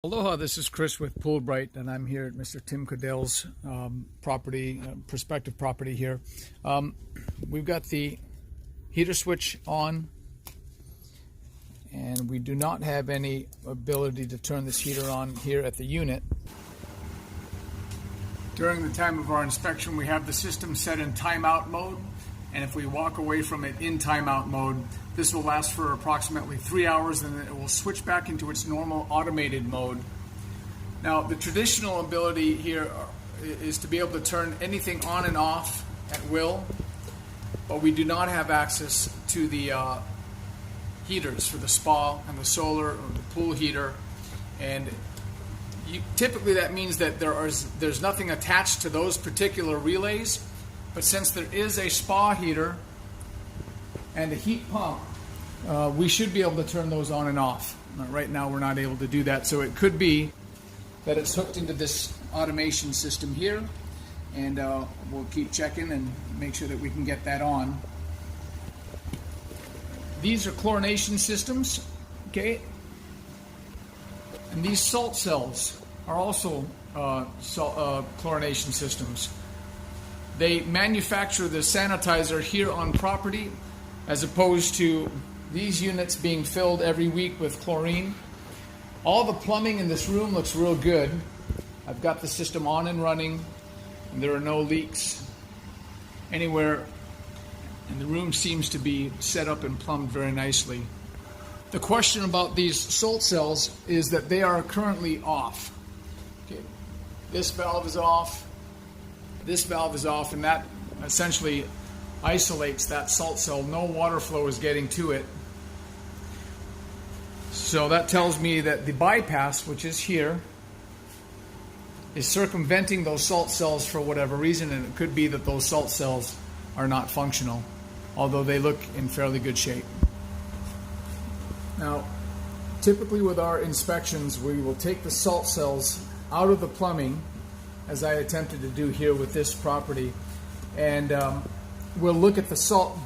Aloha, this is Chris with Poolbright, and I'm here at Mr. Tim Cadell's prospective property here. We've got the heater switch on, and we do not have any ability to turn this heater on here at the unit. During the time of our inspection, we have the system set in timeout mode, and if we walk away from it in timeout mode, this will last for approximately 3 hours, and then it will switch back into its normal automated mode. Now, the traditional ability here is to be able to turn anything on and off at will, but we do not have access to the heaters for the spa and the solar or the pool heater, and typically that means that there's nothing attached to those particular relays. But since there is a spa heater and a heat pump, we should be able to turn those on and off. Right now we're not able to do that, so it could be that it's hooked into this automation system here, and we'll keep checking and make sure that we can get that on. These are chlorination systems, okay? And these salt cells are also chlorination systems. They manufacture the sanitizer here on property, as opposed to these units being filled every week with chlorine. All the plumbing in this room looks real good. I've got the system on and running, and there are no leaks anywhere, and the room seems to be set up and plumbed very nicely. The question about these salt cells is that they are currently off. Okay. This valve is off. This valve is off, and that essentially isolates that salt cell. No water flow is getting to it. So that tells me that the bypass, which is here, is circumventing those salt cells for whatever reason, and it could be that those salt cells are not functional, although they look in fairly good shape. Now, typically with our inspections, we will take the salt cells out of the plumbing, as I attempted to do here with this property, and we'll look at the salt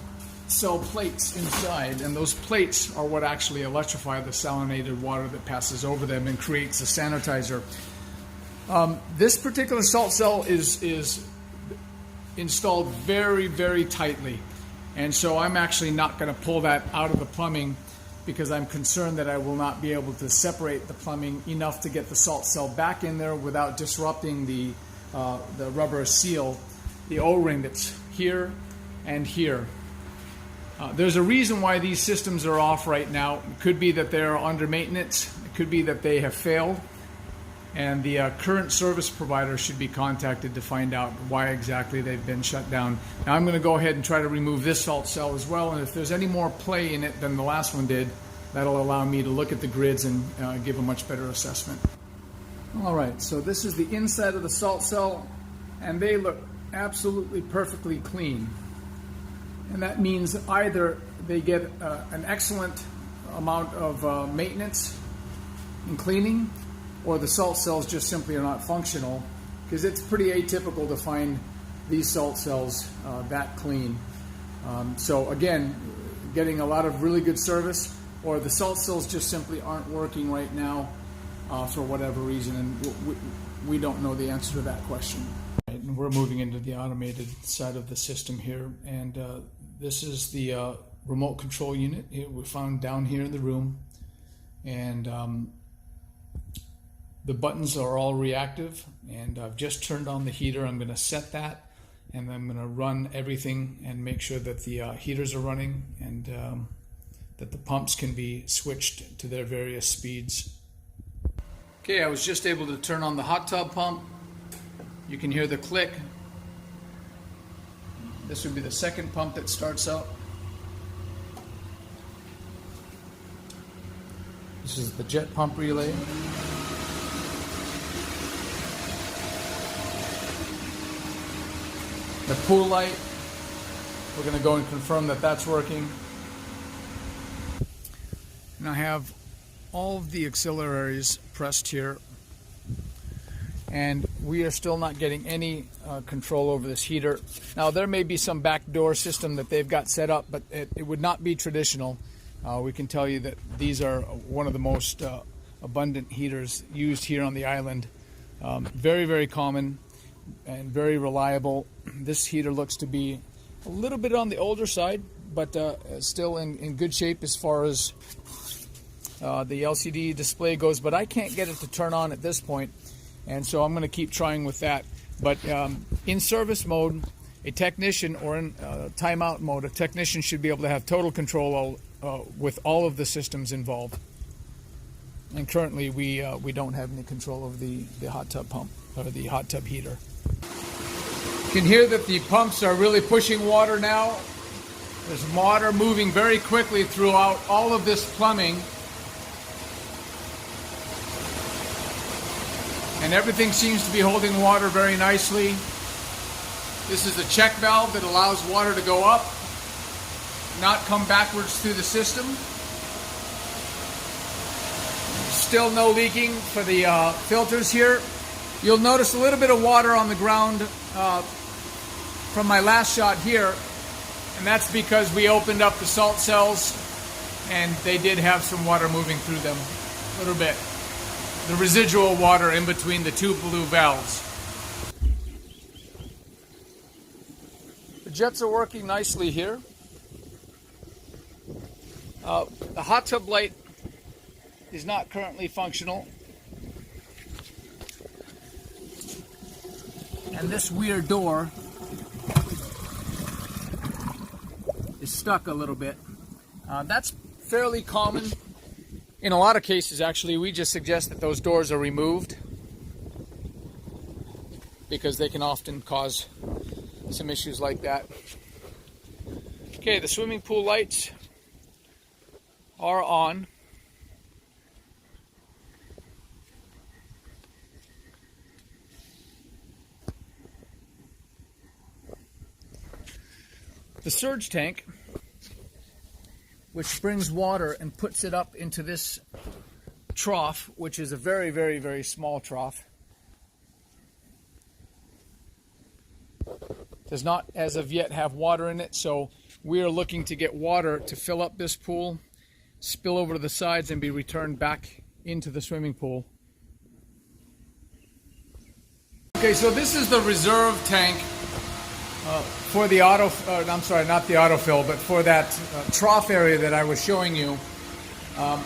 cell plates inside, and those plates are what actually electrify the salinated water that passes over them and creates the sanitizer. This particular salt cell is installed very, very tightly, and so I'm actually not going to pull that out of the plumbing, because I'm concerned that I will not be able to separate the plumbing enough to get the salt cell back in there without disrupting the rubber seal, the O-ring that's here and here. There's a reason why these systems are off right now. It could be that they're under maintenance. It could be that they have failed, and the current service provider should be contacted to find out why exactly they've been shut down. Now I'm going to go ahead and try to remove this salt cell as well, and if there's any more play in it than the last one did, that'll allow me to look at the grids and give a much better assessment. Alright, so this is the inside of the salt cell, and they look absolutely perfectly clean. And that means either they get an excellent amount of maintenance and cleaning, or the salt cells just simply are not functional, because it's pretty atypical to find these salt cells that clean. So again, getting a lot of really good service, or the salt cells just simply aren't working right now for whatever reason, and we don't know the answer to that question. Right, and we're moving into the automated side of the system here, and this is the remote control unit we found down here in the room, and the buttons are all reactive, and I've just turned on the heater. I'm going to set that, and I'm going to run everything and make sure that the heaters are running, and that the pumps can be switched to their various speeds. Okay, I was just able to turn on the hot tub pump. You can hear the click. This would be the second pump that starts up. This is the jet pump relay. The pool light, we're going to go and confirm that that's working. And I have all of the auxiliaries pressed here, and we are still not getting any control over this heater. Now, there may be some backdoor system that they've got set up, but it would not be traditional. We can tell you that these are one of the most abundant heaters used here on the island. Very, very common and very reliable. This heater looks to be a little bit on the older side, but still in good shape as far as the LCD display goes, but I can't get it to turn on at this point, and so I'm going to keep trying with that. But in service mode, a technician, or in timeout mode, a technician should be able to have total control with all of the systems involved. And currently we don't have any control over the hot tub pump, or the hot tub heater. You can hear that the pumps are really pushing water now. There's water moving very quickly throughout all of this plumbing. And everything seems to be holding water very nicely. This is a check valve that allows water to go up, not come backwards through the system. Still no leaking for the filters here. You'll notice a little bit of water on the ground from my last shot here, and that's because we opened up the salt cells and they did have some water moving through them a little bit. The residual water in between the two blue valves. The jets are working nicely here. The hot tub light is not currently functional. And this weird door is stuck a little bit. That's fairly common. In a lot of cases, actually, we just suggest that those doors are removed because they can often cause some issues like that. Okay, the swimming pool lights are on. The surge tank, which brings water and puts it up into this trough, which is a very, very, very small trough, does not as of yet have water in it, so we are looking to get water to fill up this pool, spill over to the sides, and be returned back into the swimming pool. Okay, so this is the reserve tank for the I'm sorry, not the autofill, but for that trough area that I was showing you. The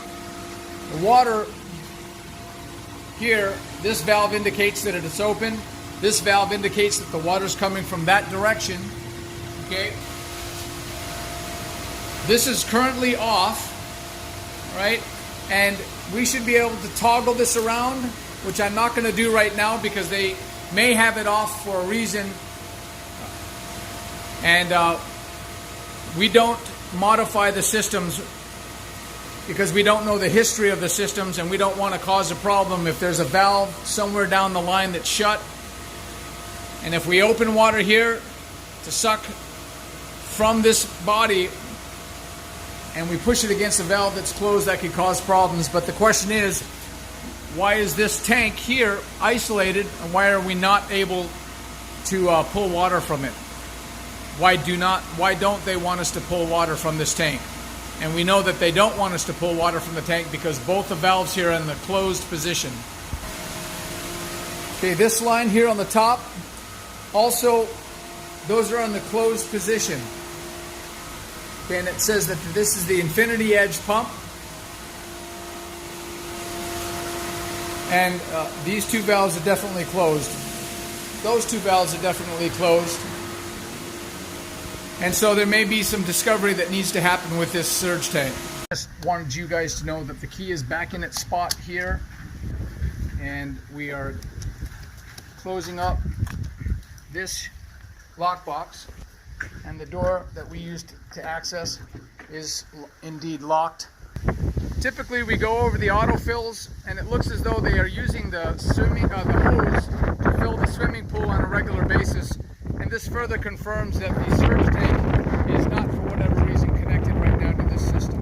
water here, this valve indicates that it is open. This valve indicates that the water's coming from that direction. Okay. This is currently off, right? And we should be able to toggle this around, which I'm not going to do right now because they may have it off for a reason. And we don't modify the systems because we don't know the history of the systems, and we don't want to cause a problem if there's a valve somewhere down the line that's shut. And if we open water here to suck from this body and we push it against a valve that's closed, that could cause problems. But the question is, why is this tank here isolated, and why are we not able to pull water from it? Why don't they want us to pull water from this tank? And we know that they don't want us to pull water from the tank because both the valves here are in the closed position. Okay, this line here on the top, also, those are in the closed position. Okay, and it says that this is the infinity edge pump. And these two valves are definitely closed. Those two valves are definitely closed. And so there may be some discovery that needs to happen with this surge tank. Just wanted you guys to know that the key is back in its spot here. And we are closing up this lockbox. And the door that we used to access is indeed locked. Typically we go over the autofills, and it looks as though they are using the hose to fill the swimming pool on a regular basis. And this further confirms that the surge tank is not, for whatever reason, connected right now to this system.